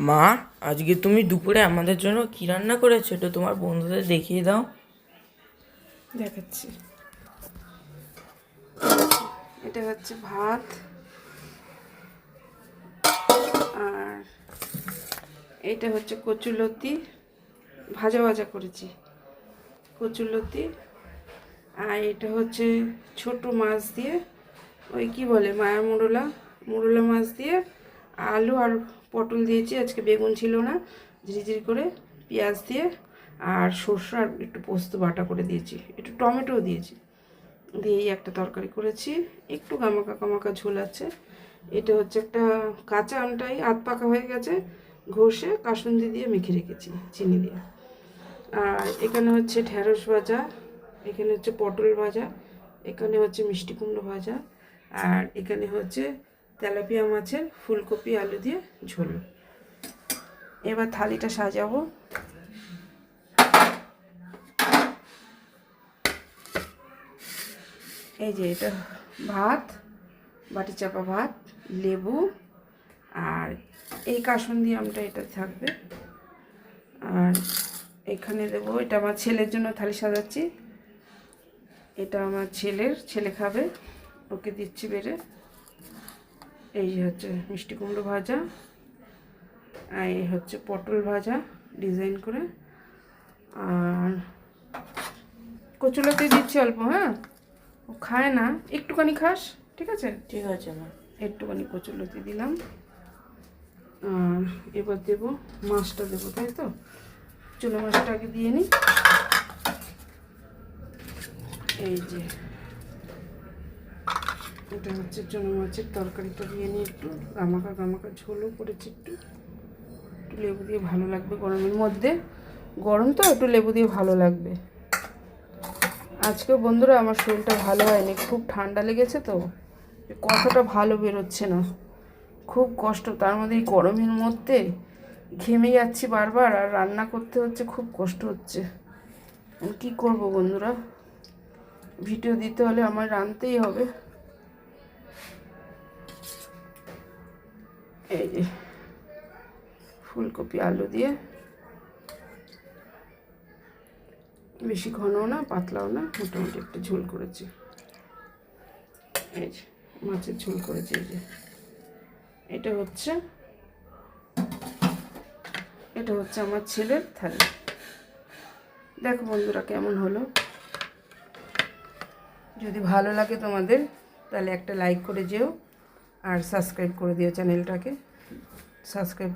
মা, আজকে তুমি দুপুরে আমাদের জন্য কি রান্না করেছো? এটা তোমার বন্ধুদের দেখিয়ে দাও। দেখাচ্ছি। এটা হচ্ছে ভাত, আর এটা হচ্ছে কচুলতি ভাজা ভাজা করেছি, কচুলতি। আর এটা হচ্ছে ছোট মাছ দিয়ে, ওই কি বলে মায়া মোড়লা, মোড়লা মাছ দিয়ে আলু আর পটল দিয়েছি। আজকে বেগুন ছিল না, ঝিরিঝিরি করে পেঁয়াজ দিয়ে আর সর্ষে আর একটু পোস্ত বাটা করে দিয়েছি, একটু টমেটোও দিয়েছি, দিয়েই একটা তরকারি করেছি। একটু গামাকা গামাকা ঝোল আছে। এটা হচ্ছে একটা কাঁচা আমটাই আধ পাকা হয়ে গেছে, ঘষে কাসুন্দি দিয়ে মেখে রেখেছি চিনি দিয়ে। আর এখানে হচ্ছে ঢ্যাঁড়স ভাজা, এখানে হচ্ছে পটল ভাজা, এখানে হচ্ছে মিষ্টি কুমড়ো ভাজা, আর এখানে হচ্ছে তেলাপিয়া মাছের ফুলকপি আলু দিয়ে ঝোল। এবার থালিটা সাজাবো। এই যে এটা ভাত, বাটি চাপা ভাত, লেবু, আর এই কাসুন্দি আমটা এটা থাকবে। আর এখানে দেবো, এটা আমার ছেলের জন্য থালি সাজাচ্ছি, এটা আমার ছেলে খাবে, ওকে দিচ্ছি বেড়ে। এই যে হচ্ছে মিষ্টি কুমড়ো ভাজা, আর এই হচ্ছে পটল ভাজা ডিজাইন করে, আর কচুলতি দিচ্ছি অল্প। হ্যাঁ, ও খায় না, একটুখানি খাস, ঠিক আছে? ঠিক আছে মা। একটুখানি কচুলতি দিলাম। আর এবার দেবো মাছটা, দেবো তাই তো, চুনো মাছটা আগে দিয়ে নিই। এই যে এটা হচ্ছে চুনো মাছের তরকারিটা দিয়ে নিই, একটু গামাকা গামাকা ঝোলও করেছি, একটু একটু লেবু দিয়ে ভালো লাগবে গরমের মধ্যে, গরম তো একটু লেবু দিয়ে ভালো লাগবে। আজকে বন্ধুরা আমার শরীরটা ভালো হয়নি, খুব ঠান্ডা লেগেছে তো, কথাটা ভালো বেরোচ্ছে না, খুব কষ্ট। তার মধ্যে এই গরমের মধ্যে ঘেমে যাচ্ছি বারবার, আর রান্না করতে হচ্ছে, খুব কষ্ট হচ্ছে। আমি কী করবো বন্ধুরা, ভিডিও দিতে হলে আমার রাঁধতেই হবে। এই যে ফুলকপি আলু দিয়ে, বেশি ঘনও না পাতলাও না, মোটামুটি একটা ঝোল করেছি। এই যে মাছের ঝোল করেছি। এই যে এটা হচ্ছে আমার ছেলের থালি। দেখো বন্ধুরা কেমন হলো, যদি ভালো লাগে তোমাদের তাহলে একটা লাইক করে যেও, আর সাবস্ক্রাইব করে দিও চ্যানেলটাকে। সাবস্ক্রাইব